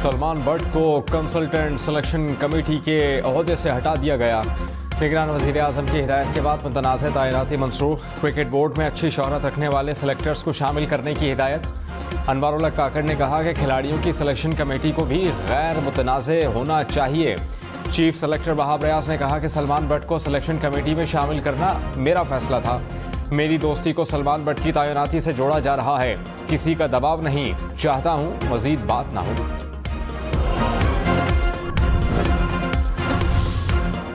सलमान भट्ट को consultant selection committee के ओहदे से हटा दिया गया। निगरान वज़ीर आज़म की हिदायत के बाद मुतनाज़ तैनाती मनसूख। क्रिकेट बोर्ड में अच्छी शोहरत रखने वाले सेलेक्टर्स को शामिल करने की हिदायत। अनवारुल्लाह काकड़ ने कहा कि खिलाड़ियों की सिलेक्शन कमेटी को भी गैर मुतनाज़े होना चाहिए। चीफ सेलेक्टर वहाब रियाज ने कहा कि सलमान भट्ट को सिलेक्शन कमेटी में शामिल करना मेरा फैसला था। मेरी दोस्ती को सलमान भट्ट की तैनाती से जोड़ा जा रहा है, किसी का दबाव नहीं। चाहता हूं मजीद बात ना हो।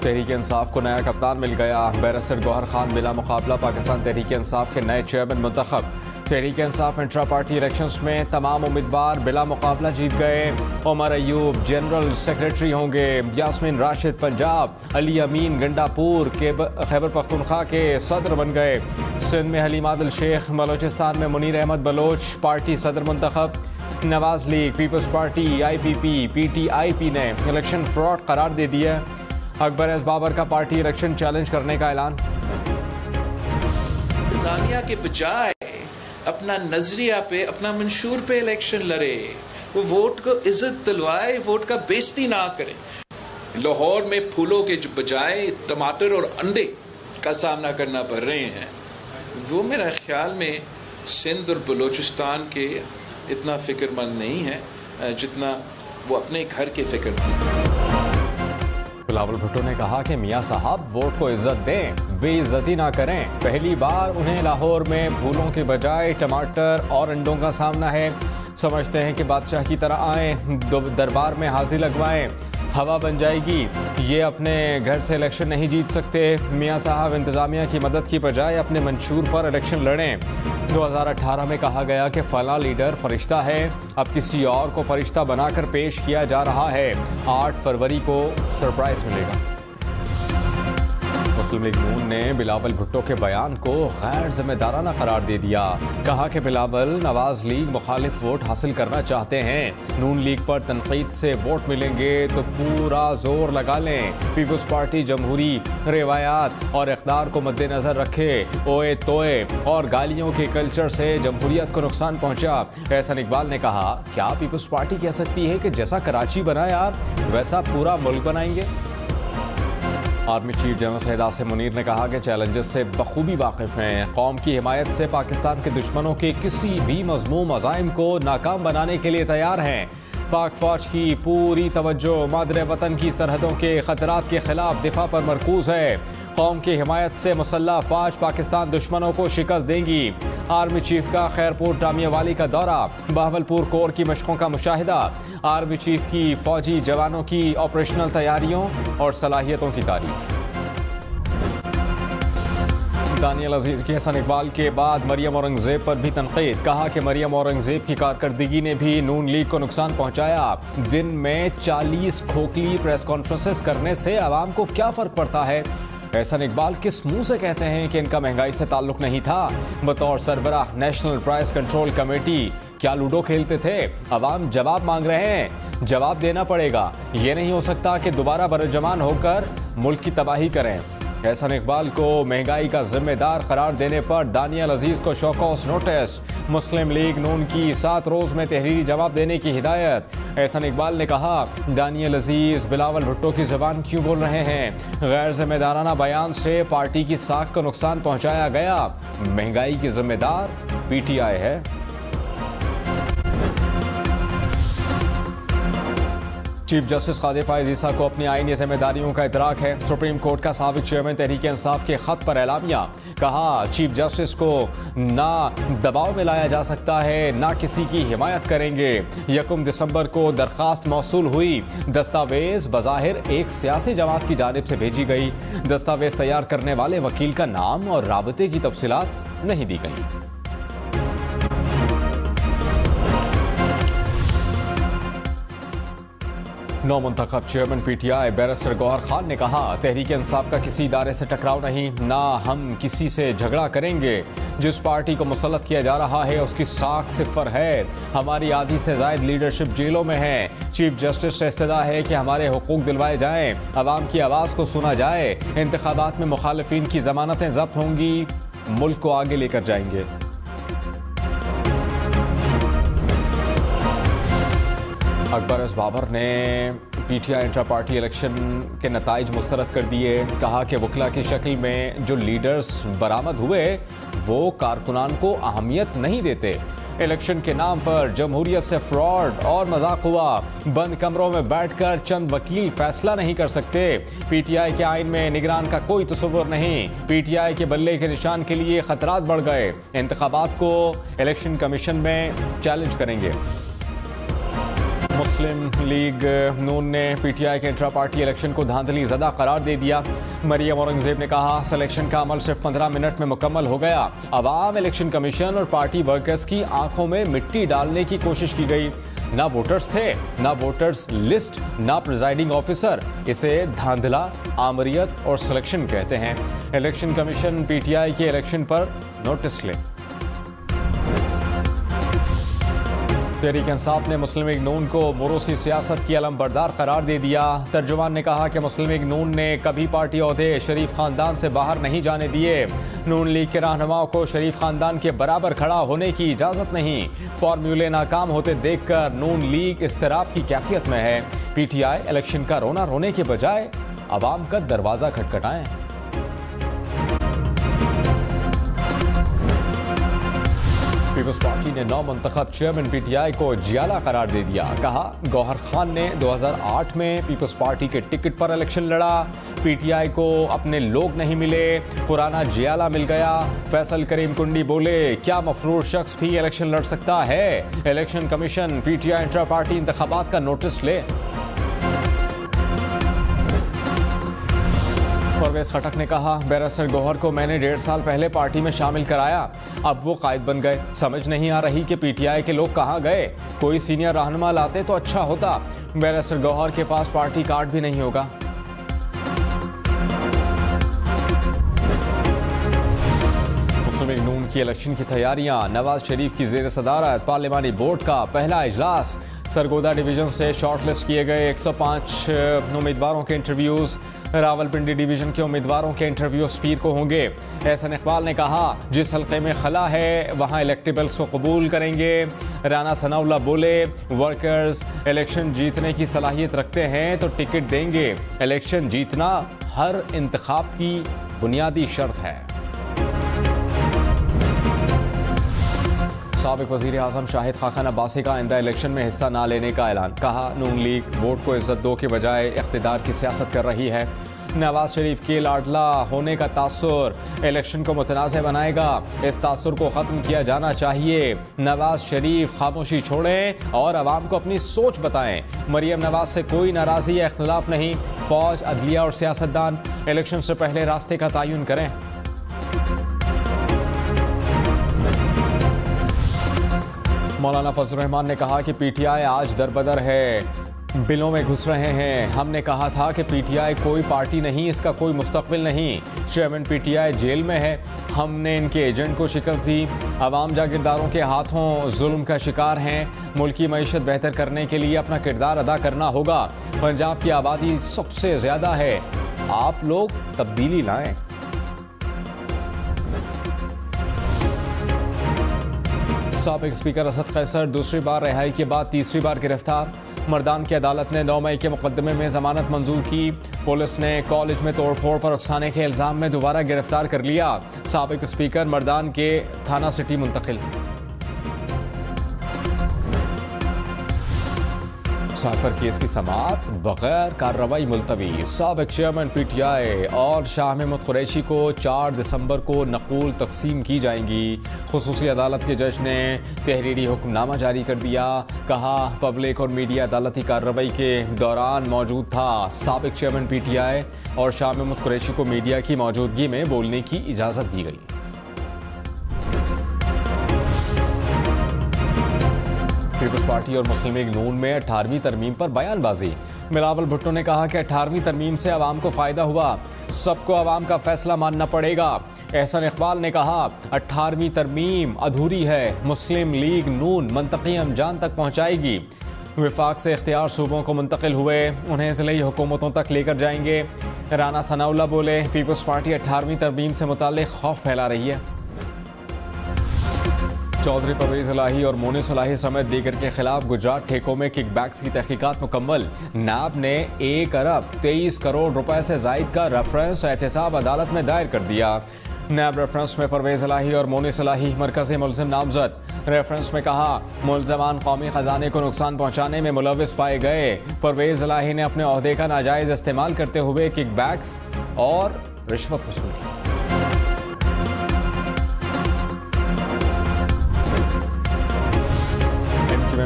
तहरीक इंसाफ को नया कप्तान मिल गया। बैरिस्टर गौहर खान बिला मुकाबला पाकिस्तान तहरीक इंसाफ के नए चेयरमैन मुंतखब। Tehreek Insaf intra party elections में तमाम उम्मीदवार बिला मुकाबला जीत गए। उमर अयूब जनरल सेक्रेटरी होंगे। यास्मीन राशिद पंजाब, अली अमीन गंडापुर के खैबर पख्तूनख्वा के सदर बन गए। सिंध में हलीम आदिल शेख, बलोचिस्तान में मुनीर अहमद बलोच पार्टी सदर मुंतखब। Nawaz league, people's party, IPP, PTIP ने इलेक्शन फ्रॉड करार दे दिया। अकबर एस बाबर का पार्टी इलेक्शन चैलेंज करने का ऐलान। जानिया के बजाय अपना नजरिया पे, अपना मंशूर पे इलेक्शन लड़े, वो वोट को इज्जत दिलवाए, वोट का बेइज्जती ना करे। लाहौर में फूलों के बजाय टमाटर और अंडे का सामना करना पड़ रहे हैं। वो मेरा ख्याल में सिंध और बलोचिस्तान के इतना फिक्रमंद नहीं है जितना वो अपने घर के फिक्रमंद हैं। बिलावल भुट्टो ने कहा कि मियां साहब वोट को इज्जत दें, बेइज्जती ना करें। पहली बार उन्हें लाहौर में फूलों के बजाय टमाटर और अंडों का सामना है। समझते हैं कि बादशाह की तरह आए, दरबार में हाजिर लगवाएं, हवा बन जाएगी। ये अपने घर से इलेक्शन नहीं जीत सकते। मियां साहब इंतजामिया की मदद की बजाय अपने मंशूर पर इलेक्शन लड़ें। 2018 में कहा गया कि फला लीडर फरिश्ता है, अब किसी और को फरिश्ता बनाकर पेश किया जा रहा है। 8 फरवरी को सरप्राइज मिलेगा। मुस्लिम लीग नून ने बिलावल भुट्टो के बयान को गैर जिम्मेदाराना करार दे दिया। कहा कि बिलावल नवाज लीग मुखालिफ वोट हासिल करना चाहते हैं। नून लीग पर तनकीद से वोट मिलेंगे तो पूरा जोर लगा लें। पीपल्स पार्टी जमहूरी रिवायात और इक़्तिदार को मद्देनजर रखे। ओए तोए और गालियों के कल्चर से जमहूरियत को नुकसान पहुंचा। एहसन इकबाल ने कहा, क्या पीपल्स पार्टी कह सकती है कि जैसा कराची बनाया वैसा पूरा मुल्क बनाएंगे? Army chief general Syed Asim Munir ने कहा कि चैलेंजेस से बखूबी वाकिफ हैं। कौम की हिमायत से पाकिस्तान के दुश्मनों के किसी भी मज़मूम अज़ाइम को नाकाम बनाने के लिए तैयार हैं। पाक फौज की पूरी तवज्जो मादरे वतन की सरहदों के खतरात के खिलाफ दिफा पर मरकूज है। कौम की हिमायत से मुसल्लह फौज पाकिस्तान दुश्मनों को शिकस्त देंगी। आर्मी चीफ का खैरपुर टामियावाली का दौरा, बहावलपुर कोर की मशकों का मुशाहिदा। आर्मी चीफ की फौजी जवानों की ऑपरेशनल तैयारियों और सलाहियतों की तारीफ। दानियल अजीज की हसन इकबाल के बाद मरियम औरंगजेब पर भी तनकीद। कहा कि मरियम औरंगजेब की कारकर्दगी ने भी नून लीग को नुकसान पहुंचाया। दिन में 40 खोखली प्रेस कॉन्फ्रेंसेस करने से आवाम को क्या फर्क पड़ता है? एहसन इकबाल किस मुंह से कहते हैं कि इनका महंगाई से ताल्लुक नहीं था? बतौर सरबराह नेशनल प्राइस कंट्रोल कमेटी क्या लूडो खेलते थे? अवाम जवाब मांग रहे हैं, जवाब देना पड़ेगा। ये नहीं हो सकता कि दोबारा बरजमान होकर मुल्क की तबाही करें। एहसन इकबाल को महंगाई का जिम्मेदार करार देने पर दानियल अजीज को शोकॉस नोटिस। मुस्लिम लीग नून की 7 रोज में तहरीरी जवाब देने की हिदायत। एहसन इकबाल ने कहा, दानियल अजीज बिलावल भुट्टो की जबान क्यों बोल रहे हैं? गैर जिम्मेदाराना बयान से पार्टी की साख को नुकसान पहुंचाया गया। महंगाई की जिम्मेदार PTI है। चीफ जस्टिस ख्वाजा फायज ईसा को अपनी आईनी जिम्मेदारियों का इतराक है। सुप्रीम कोर्ट का साबिक चेयरमैन तहरीक इंसाफ के खत पर एलामिया। कहा, चीफ जस्टिस को ना दबाव में लाया जा सकता है, ना किसी की हिमायत करेंगे। 1 दिसंबर को दरखास्त मौसूल हुई। दस्तावेज बज़ाहिर एक सियासी जमात की जानिब से भेजी गई। दस्तावेज तैयार करने वाले वकील का नाम और राबते की तफसीलात नहीं दी गई। नौ मुंतखब chairman PTI barrister Gohar Khan ने कहा, तहरीक इंसाफ का किसी इदारे से टकराव नहीं, ना हम किसी से झगड़ा करेंगे। जिस पार्टी को मुसल्लत किया जा रहा है उसकी साख सिफर है। हमारी आधी से जायद लीडरशिप जेलों में है। चीफ जस्टिस से इस्तदा है कि हमारे हुकूक दिलवाए जाएं, अवाम की आवाज़ को सुना जाए। इंतखाबात में मुखालिफिन की जमानतें जब्त होंगी, मुल्क को आगे लेकर जाएंगे। अकबर एस बाबर ने पीटीआई इंट्रा पार्टी इलेक्शन के नताइज मुस्तरद कर दिए। कहा कि वकला की शक्ल में जो लीडर्स बरामद हुए वो कारकुनान को अहमियत नहीं देते। इलेक्शन के नाम पर जमहूरियत से फ्रॉड और मजाक हुआ। बंद कमरों में बैठकर चंद वकील फैसला नहीं कर सकते। पीटीआई के आइन में निगरान का कोई तस्वुर नहीं। पीटीआई के बल्ले के निशान के लिए खतरात बढ़ गए। इंतखाबात को इलेक्शन कमीशन में चैलेंज करेंगे। मुस्लिम लीग नून ने पीटीआई के इंट्रा पार्टी इलेक्शन को धांधली ज़दा करार दे दिया। मरियम औरंगजेब ने कहा सिलेक्शन का अमल सिर्फ 15 मिनट में मुकम्मल हो गया। अवाम, इलेक्शन कमीशन और पार्टी वर्कर्स की आंखों में मिट्टी डालने की कोशिश की गई। ना वोटर्स थे, ना वोटर्स लिस्ट, ना प्रिजाइडिंग ऑफिसर। इसे धांधला, आमरियत और सिलेक्शन कहते हैं। इलेक्शन कमीशन पीटीआई के इलेक्शन पर नोटिस ले। तहरीक इंसाफ ने मुस्लिम लीग नून को मोरोसी सियासत की अलमबरदार करार दे दिया। तर्जुमान ने कहा कि मुस्लिम लीग नून ने कभी पार्टी ओहदे शरीफ खानदान से बाहर नहीं जाने दिए। नून लीग के रहनुमाओं को शरीफ खानदान के बराबर खड़ा होने की इजाज़त नहीं। फार्मूले नाकाम होते देखकर नून लीग इस्तिराब की कैफियत में है। पीटीआई इलेक्शन का रोना रोने के बजाय अवाम का दरवाज़ा खटखटाएं। पीपल्स पार्टी ने नौ मुंतखब चेयरमैन पीटीआई को जियाला करार दे दिया। कहा गौहर खान ने 2008 में पीपल्स पार्टी के टिकट पर इलेक्शन लड़ा। पीटीआई को अपने लोग नहीं मिले, पुराना जियाला मिल गया। फैसल करीम कुंडी बोले क्या मफरूर शख्स भी इलेक्शन लड़ सकता है। Election commission PTI intra party इंतखाबात का नोटिस ले। परवेज खटक ने कहा बैरिस्टर गौहर को मैंने 1.5 साल पहले पार्टी में शामिल कराया, अब वो कायद बन गए। समझ नहीं आ रही कि पीटीआई के लोग कहाँ गए। कोई सीनियर रहनुमा लाते तो अच्छा होता। बैरिस्टर गौहर के पास पार्टी कार्ड भी नहीं होगा। मुस्लिम लीग नून की इलेक्शन की तैयारियां। नवाज शरीफ की ज़ेर सदारत पार्लिमानी बोर्ड का पहला इजलास। सरगोदा डिवीजन से शॉर्टलिस्ट किए गए 105 उम्मीदवारों के इंटरव्यूज। रावलपिंडी डिवीजन के उम्मीदवारों के इंटरव्यूज पीर को होंगे। एहसन इकबाल ने कहा जिस हल्के में खला है वहां इलेक्टेबल्स को कबूल करेंगे। राना सनाउल्लाह बोले वर्कर्स इलेक्शन जीतने की सलाहियत रखते हैं तो टिकट देंगे। इलेक्शन जीतना हर इंतखाब की बुनियादी शर्त है। साबिक वज़ीर आज़म शाहिद खान अब्बासी का आइंदा इलेक्शन में हिस्सा न लेने का ऐलान। कहा नून लीग वोट को इज्जत दो के बजाय इख्तिदार की सियासत कर रही है। नवाज शरीफ के लाडला होने का तासुर इलेक्शन को मुतनाज़ बनाएगा। इस तासुर को ख़त्म किया जाना चाहिए। नवाज शरीफ खामोशी छोड़ें और आवाम को अपनी सोच बताएं। मरियम नवाज से कोई नाराज़गी या इख्तिलाफ नहीं। फौज, अदलिया और सियासतदान इलेक्शन से पहले रास्ते का तयन करें। मौलाना फजल रहमान ने कहा कि पीटीआई आज दरबदर है, बिलों में घुस रहे हैं। हमने कहा था कि पीटीआई कोई पार्टी नहीं, इसका कोई मुस्तकबिल नहीं। चेयरमैन पीटीआई जेल में है। हमने इनके एजेंट को शिकस्त दी। आवाम जागीरदारों के हाथों जुल्म का शिकार हैं। मुल्की मईशत बेहतर करने के लिए अपना किरदार अदा करना होगा। पंजाब की आबादी सबसे ज़्यादा है, आप लोग तब्दीली लाएं। साबिक स्पीकर असद कैसर दूसरी बार रिहाई के बाद तीसरी बार गिरफ्तार। मर्दान की अदालत ने 9 मई के मुकदमे में जमानत मंजूर की। पुलिस ने कॉलेज में तोड़फोड़ पर उकसाने के इल्ज़ाम में दोबारा गिरफ्तार कर लिया। साबिक स्पीकर मर्दान के थाना सिटी मुंतकिल। साफर केस की समाअत बगैर कार्रवाई मुलतवी। साबिक चेयरमैन पीटीआई और शाह महमूद कुरैशी को 4 दिसंबर को नकूल तकसीम की जाएंगी। खुसूसी अदालत के जज ने तहरीरी हुक्मनामा जारी कर दिया। कहा पब्लिक और मीडिया अदालती कार्रवाई के दौरान मौजूद था। साबिक चेयरमैन पीटीआई और शाह महमूद कुरैशी को मीडिया की मौजूदगी में बोलने की इजाज़त दी गई। पीपल्स पार्टी और मुस्लिम लीग नून में 18वीं तरमीम पर बयानबाजी। बिलावल भुट्टो ने कहा कि 18वीं तरमीम से आवाम को फ़ायदा हुआ, सबको आवाम का फैसला मानना पड़ेगा। एहसन इकबाल ने कहा 18वीं तरमीम अधूरी है, मुस्लिम लीग नून मंतकी अंजाम तक पहुँचाएगी। विफाक से इख्तियार सूबों को मुंतकिल हुए, उन्हें ज़िले हुकूमतों तक लेकर जाएंगे। राना सनाउल्लाह बोले पीपल्स पार्टी 18वीं तरमीम से मुताल्लिक़ खौफ फैला रही है। चौधरी परवेज इलाही और मोनिस इलाही समेत दीगर के खिलाफ गुजरात ठेकों में किकबैक्स की तहकीकात मुकम्मल। नैब ने 1 अरब 23 करोड़ रुपए से जायद का रेफरेंस एहतसाब अदालत में दायर कर दिया। नैब रेफरेंस में परवेज इलाही और मोनिस इलाही मरकजी मुलजिम नामजद। रेफरेंस में कहा मुलजमान कौमी खजाने को नुकसान पहुंचाने में मुलविस पाए गए। परवेज इलाही ने अपने ओहदे का नाजायज इस्तेमाल करते हुए किकबैक्स और रिश्वत वसूल की।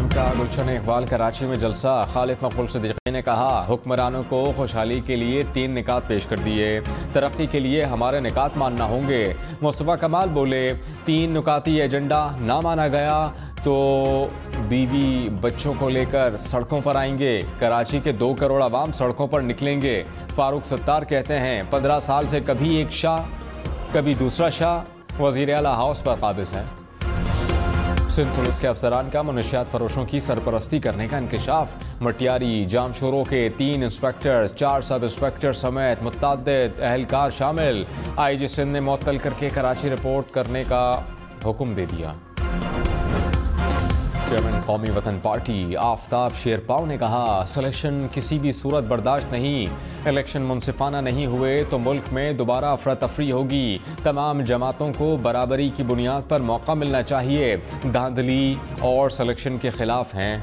का गुलशन इकबाल कराची में जलसा। खालिद मकबूल सिद्दीकी ने कहा हुक्मरानों को खुशहाली के लिए 3 निकात पेश कर दिए, तरक्की के लिए हमारे निकात मानना होंगे। मुस्तफ़ा कमाल बोले 3 नुकाती एजेंडा ना माना गया तो बीवी बच्चों को लेकर सड़कों पर आएंगे। कराची के 2 करोड़ आवाम सड़कों पर निकलेंगे। फारूक सत्तार कहते हैं 15 साल से कभी एक शाह कभी दूसरा शाह वज़ीर आला हाउस पर काबिज है। सिंध पुलिस के अफसरान का मनशियात फरोशों की सरपरस्ती करने का इंकशाफ। मटियारी जामशोरों के 3 इंस्पेक्टर 4 सब इंस्पेक्टर समेत मुतअद्दिद अहलकार शामिल। IG सिंध ने मुअत्तल करके कराची रिपोर्ट करने का हुक्म दे दिया। चेयरमैन कौमी वतन पार्टी आफ्ताब शेरपाव ने कहा सिलेक्शन किसी भी सूरत बर्दाश्त नहीं। इलेक्शन मुनसिफाना नहीं हुए तो मुल्क में दोबारा अफरा तफरी होगी। तमाम जमातों को बराबरी की बुनियाद पर मौका मिलना चाहिए। धांधली और सिलेक्शन के खिलाफ हैं।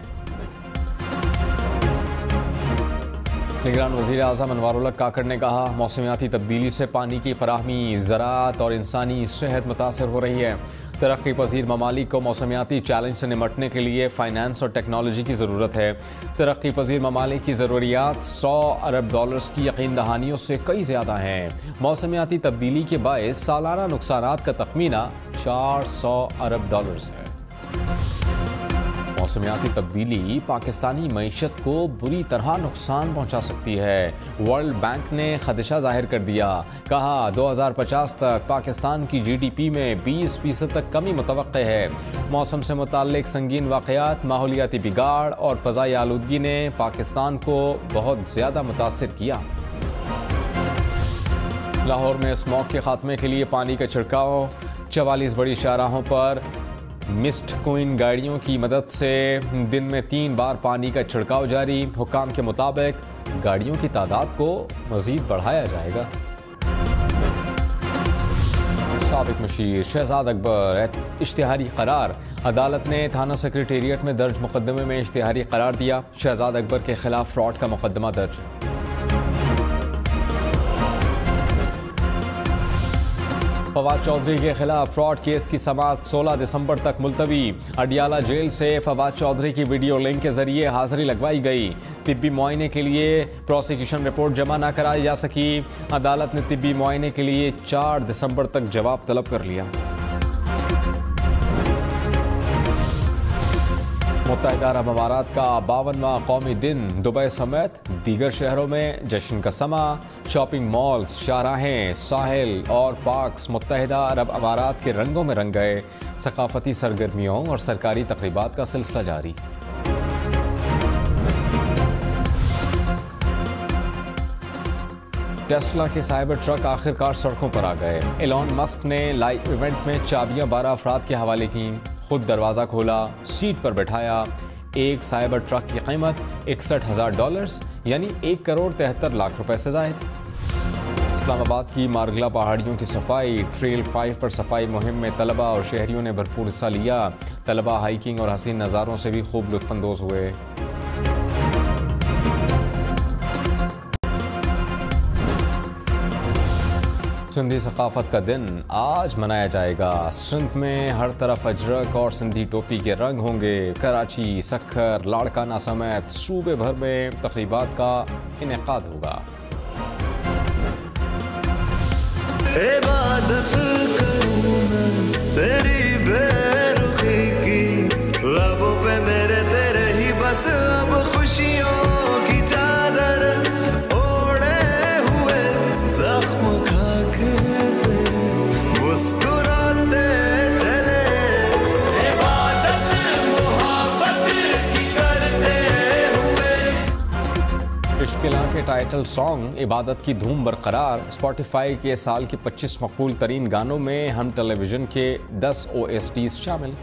निगरान वज़ीर आज़म अनवारुल हक काकड़ ने कहा मौसमियाती तब्दीली से पानी की फराहमी, ज़राअत और इंसानी सेहत मुतासर हो रही है। तरक्की पजीर ममालिक को मौसमियाती चैलेंज से निमटने के लिए फाइनेंस और टेक्नोलॉजी की ज़रूरत है। तरक्की पजीर ममालिक की ज़रूरियात $100 अरब की यकीन दहानियों से कई ज़्यादा हैं। मौसमियाती तब्दीली के बायस सालाना नुकसानात का तखमीना $400 अरब है। मौसमियाती तब्दीली पाकिस्तानी मईशत को बुरी तरह नुकसान पहुंचा सकती है। वर्ल्ड बैंक ने खदशा जाहिर कर दिया। कहा 2050 तक पाकिस्तान की GDP में 20% तक कमी मुतवक्के है। मौसम से मुताल्लिक संगीन वाक़यात, माहौलियाती बिगाड़ और फ़ज़ाई आलूदगी ने पाकिस्तान को बहुत ज़्यादा मुतासिर किया। लाहौर में स्मॉग के खात्मे के लिए पानी का छिड़काव। 44 बड़ी शाहराहों पर मिस्ट क्वीन गाड़ियों की मदद से दिन में 3 बार पानी का छिड़काव जारी। हुक्काम के मुताबिक गाड़ियों की तादाद को मजीद बढ़ाया जाएगा। साबिक मुशीर शहजाद अकबर इश्तिहारी करार। अदालत ने थाना सेक्रेटेरिएट में दर्ज मुकदमे में इश्तिहारी करार दिया। शहजाद अकबर के खिलाफ फ्रॉड का मुकदमा दर्ज। फवाद चौधरी के खिलाफ फ्रॉड केस की समाअत 16 दिसंबर तक मुलतवी। अडियाला जेल से फवाद चौधरी की वीडियो लिंक के जरिए हाजिरी लगवाई गई। तिब्बी मुआयने के लिए प्रोसिक्यूशन रिपोर्ट जमा न कराई जा सकी। अदालत ने तिब्बी मुआयने के लिए 4 दिसंबर तक जवाब तलब कर लिया। मुत्तहिदा अरब अमारात का 52वां कौमी दिन। दुबई समेत दीगर शहरों में जश्न का समा। शॉपिंग मॉल्स, शाहराहें, साहिल और पार्क्स मुत्तहिदा अरब अमारात के रंगों में रंग गए। सकाफती सरगर्मियों और सरकारी तकरीबात का सिलसिला जारी। टेस्ला के साइबर ट्रक आखिरकार सड़कों पर आ गए। एलॉन मस्क ने लाइव इवेंट में चाबियां 12 अफराद के हवाले की। खुद दरवाज़ा खोला, सीट पर बैठाया। एक साइबर ट्रक की कीमत $61,000 यानी 1 करोड़ 73 लाख रुपए से ज़ायद। इस्लामाबाद की मारगला पहाड़ियों की सफाई। ट्रेल 5 पर सफाई मुहिम में तलबा और शहरियों ने भरपूर हिस्सा लिया। तलबा हाइकिंग और हसीन नज़ारों से भी खूब लुत्फानंदोज हुए। सिंधी सकाफत का दिन आज मनाया जाएगा। सिंध में हर तरफ अजरक और सिंधी टोपी के रंग होंगे। कराची, सक्खर, लाड़काना समेत सूबे भर में तकरीबात का इनेकाद होगा। इबादत तेरी बेरुखी की, लबों पे मेरे तेरे ही बस अब खुशियों की चादर ओढ़े हुए, जख्म खा के तेरे मुस्कुराते चले। इबादत मोहब्बत की करते हुए। इश्किला के टाइटल सॉन्ग इबादत की धूम बरकरार। स्पॉटिफाई के साल के 25 मकबूल तरीन गानों में हम टेलीविजन के 10 OSTs शामिल।